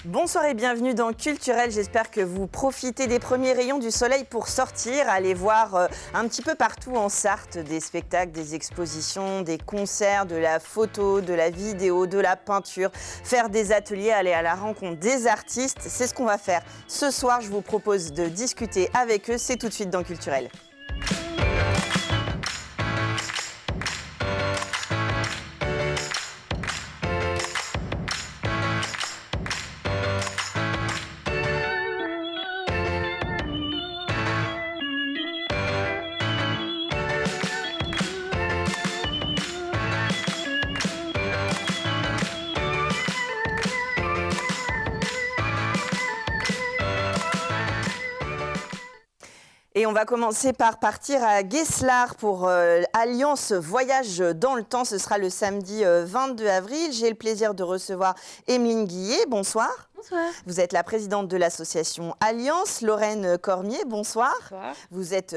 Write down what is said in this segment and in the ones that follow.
Bonsoir et bienvenue dans Culturel. J'espère que vous profitez des premiers rayons du soleil pour sortir, aller voir un petit peu partout en Sarthe des spectacles, des expositions, des concerts, de la photo, de la vidéo, de la peinture, faire des ateliers, aller à la rencontre des artistes. C'est ce qu'on va faire ce soir. Je vous propose de discuter avec eux. C'est tout de suite dans Culturel. Et on va commencer par partir à Gueslar pour Alliance Voyage dans le temps. Ce sera le samedi 22 avril. J'ai le plaisir de recevoir Emeline Guillet. Bonsoir. Bonsoir. Vous êtes la présidente de l'association Alliance. Lorraine Cormier, bonsoir. Bonsoir. Vous êtes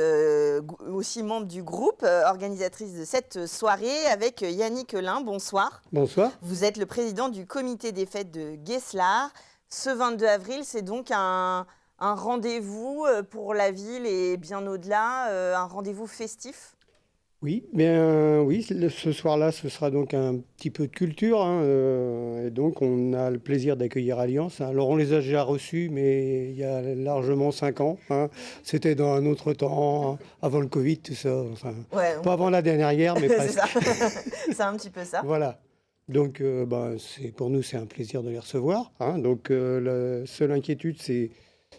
aussi membre du groupe, organisatrice de cette soirée avec Yannick Lin. Bonsoir. Bonsoir. Vous êtes le président du comité des fêtes de Gueslar. Ce 22 avril, c'est donc un rendez-vous pour la ville et bien au-delà, un rendez-vous festif. Oui, ce soir-là, ce sera donc un petit peu de culture. Et donc, on a le plaisir d'accueillir Alliance. Alors, on les a déjà reçus, mais il y a largement 5 ans. C'était dans un autre temps, avant le Covid, tout ça. Enfin, Ouais, pas avant la dernière guerre, mais presque. C'est ça. C'est un petit peu ça. Voilà. Donc, pour nous, c'est un plaisir de les recevoir. Donc, la seule inquiétude,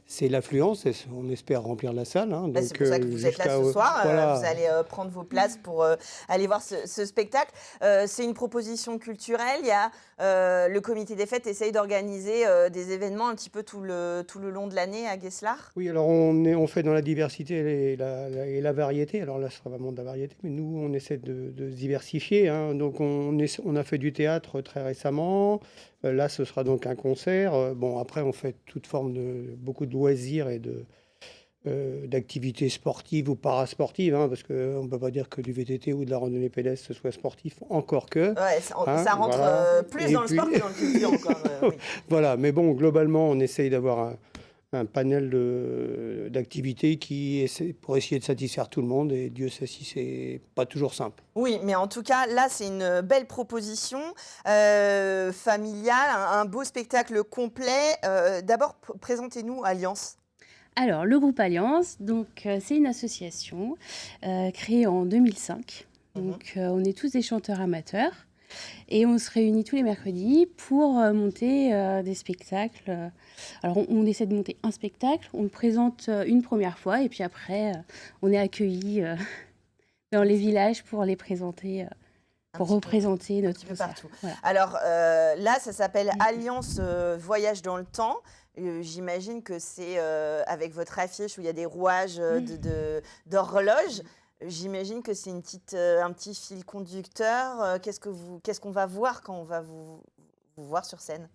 c'est l'affluence, et on espère remplir la salle. C'est pour ça que vous êtes là ce soir. Voilà. Vous allez prendre vos places pour aller voir ce spectacle. C'est une proposition culturelle. Il y a, le comité des fêtes essaye d'organiser des événements un petit peu tout le long de l'année à Gueslar. Oui, alors on fait dans la diversité et la variété. Alors là, ce sera vraiment de la variété, mais nous, on essaie de se diversifier. Donc, on a fait du théâtre très récemment. Là, ce sera donc un concert. Après, on fait beaucoup de loisirs et d'activités sportives ou parasportives, parce qu'on ne peut pas dire que du VTT ou de la randonnée pédestre ce soit sportif, encore que. Ouais, ça rentre voilà. plus dans le sport que dans le culture encore. Oui. Voilà, mais bon, globalement, on essaye d'avoir un panel d'activités pour essayer de satisfaire tout le monde, et Dieu sait si c'est pas toujours simple. Oui, mais en tout cas, là, c'est une belle proposition familiale, un beau spectacle complet. D'abord, présentez-nous Alliance. Alors, le groupe Alliance, donc, c'est une association créée en 2005. Donc, on est tous des chanteurs amateurs et on se réunit tous les mercredis pour monter des spectacles. Alors, on essaie de monter un spectacle, on le présente une première fois et puis après, on est accueillis dans les villages pour les présenter. Pour représenter notre un petit peu partout. Voilà. Alors là, ça s'appelle Alliance Voyage dans le temps. J'imagine que c'est avec votre affiche où il y a des rouages d'horloge. J'imagine que c'est un petit fil conducteur. Qu'est-ce qu'on va voir quand on va vous voir sur scène ?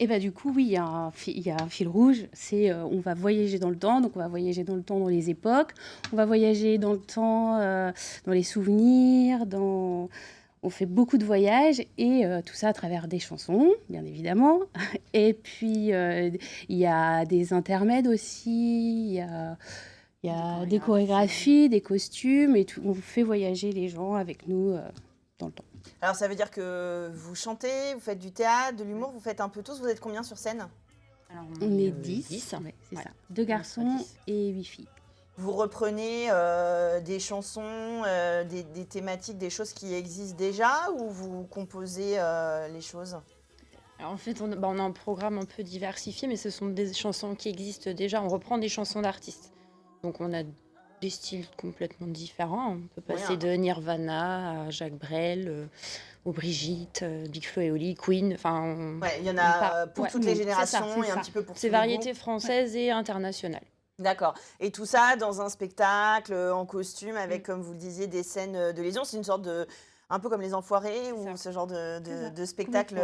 Et du coup, oui, il y a un fil rouge, on va voyager dans le temps, donc on va voyager dans le temps dans les époques, on va voyager dans le temps dans les souvenirs, on fait beaucoup de voyages et tout ça à travers des chansons, bien évidemment. Et puis, il y a des intermèdes aussi, il y a des chorégraphies, des costumes et tout. On fait voyager les gens avec nous dans le temps. Alors, ça veut dire que vous chantez, vous faites du théâtre, de l'humour, vous faites un peu tous. Vous êtes combien sur scène ? Alors, on est 10, ouais, c'est ça. 2 garçons et 8 filles. Vous reprenez des chansons, des thématiques, des choses qui existent déjà, ou vous composez les choses ? Alors en fait, on a un programme un peu diversifié, mais ce sont des chansons qui existent déjà. On reprend des chansons d'artistes. Donc on a des styles complètement différents. On peut passer de Nirvana à Jacques Brel, aux Brigitte, Big Flo et Oli, Queen. Il y en a pour toutes les générations et un petit peu pour tous les goûts. C'est variété française et internationale. D'accord. Et tout ça dans un spectacle, en costume, avec, comme vous le disiez, des scènes de lésion. C'est une sorte de... Un peu comme Les Enfoirés ou ce genre de spectacle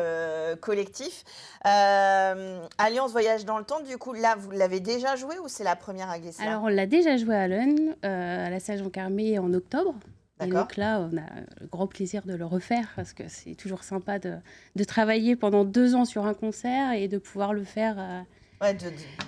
collectif. Alliance Voyage dans le temps, du coup, là, vous l'avez déjà joué ou c'est la première à Gueslar ? Alors, on l'a déjà joué à Lön, à la salle Jean Carmé en octobre. Et D'accord. donc là, on a le grand plaisir de le refaire parce que c'est toujours sympa de travailler pendant 2 ans sur un concert et de pouvoir le faire. Ouais,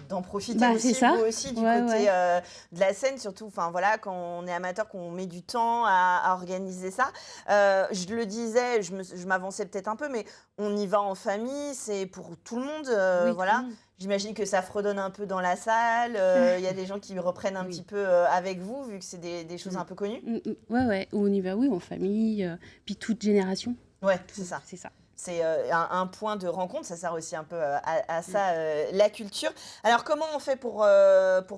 d'en profiter Bah, aussi, c'est ça. vous aussi, du Ouais, côté ouais. de la scène, surtout, enfin voilà, quand on est amateur, qu'on met du temps à organiser ça. Je le disais, je m'avançais peut-être un peu, mais on y va en famille, c'est pour tout le monde, Oui, tout le voilà. monde. J'imagine que ça fredonne un peu dans la salle, il y a des gens qui reprennent un Oui. petit peu avec vous, vu que c'est des choses un peu connues. Ouais, ouais. Où on y va, oui, en famille, puis toute génération. Ouais, c'est ça. C'est ça. C'est un point de rencontre, ça sert aussi un peu à ça, la culture. Alors, comment on fait pour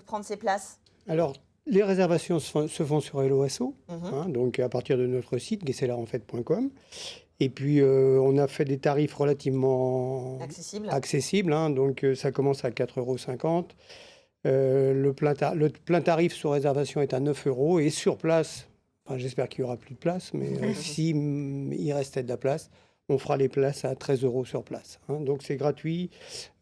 prendre ses places? Alors, les réservations se font sur Helloasso, Mhm. donc à partir de notre site, guesselarenfête.com. Et puis, on a fait des tarifs relativement Accessible. accessibles, donc ça commence à 4,50 €. Le plein tarif sur réservation est à 9 € et sur place, enfin, j'espère qu'il y aura plus de place, mais si il restait de la place, on fera les places à 13 € sur place. Donc c'est gratuit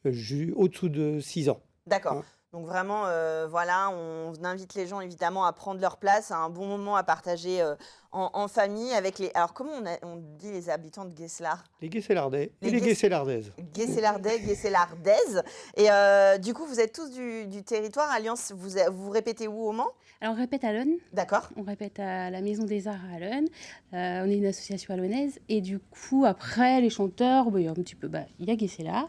au-dessous de 6 ans. D'accord. Hein. Donc vraiment, voilà, on invite les gens évidemment à prendre leur place, à un bon moment à partager en famille avec les... Alors comment on dit les habitants de Guesselar? Les Guesselardais Les et les Guess- Guesselardaises. Guesselardais, Guesselardaises. Et du coup, vous êtes tous du territoire Alliance, vous répétez où au Mans? Alors, on répète à Lonne. D'accord. On répète à la Maison des Arts à Lonne. On est une association allonnaise. Et du coup, après, les chanteurs, il y a un petit peu... il y a Guesselar.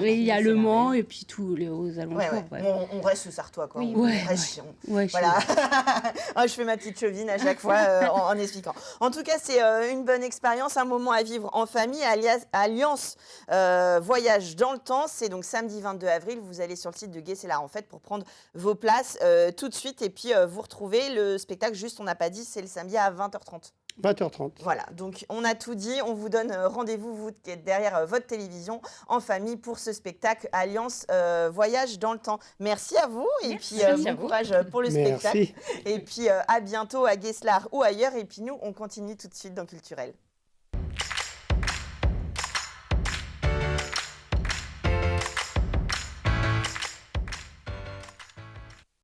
Et il y a Le Mans et puis tous les aux alentours. Ouais. Ouais. On reste Sartois, quoi. Oui, On ouais, reste- Ouais, Voilà. Ah, je fais ma petite chevine à chaque fois en expliquant. En tout cas, c'est une bonne expérience, un moment à vivre en famille. Alliance Voyage dans le temps, c'est donc samedi 22 avril. Vous allez sur le site de Guesselar en fait pour prendre vos places tout de suite et puis vous retrouvez le spectacle. Juste, on n'a pas dit, c'est le samedi à 20h30. 20h30. Voilà, donc on a tout dit. On vous donne rendez-vous, vous qui êtes derrière votre télévision, en famille pour ce spectacle Alliance Voyage dans le temps. Merci à vous et puis Merci à bon vous. courage pour le spectacle. Merci. Et puis à bientôt à Guesselar ou ailleurs. Et puis nous, on continue tout de suite dans Culturel.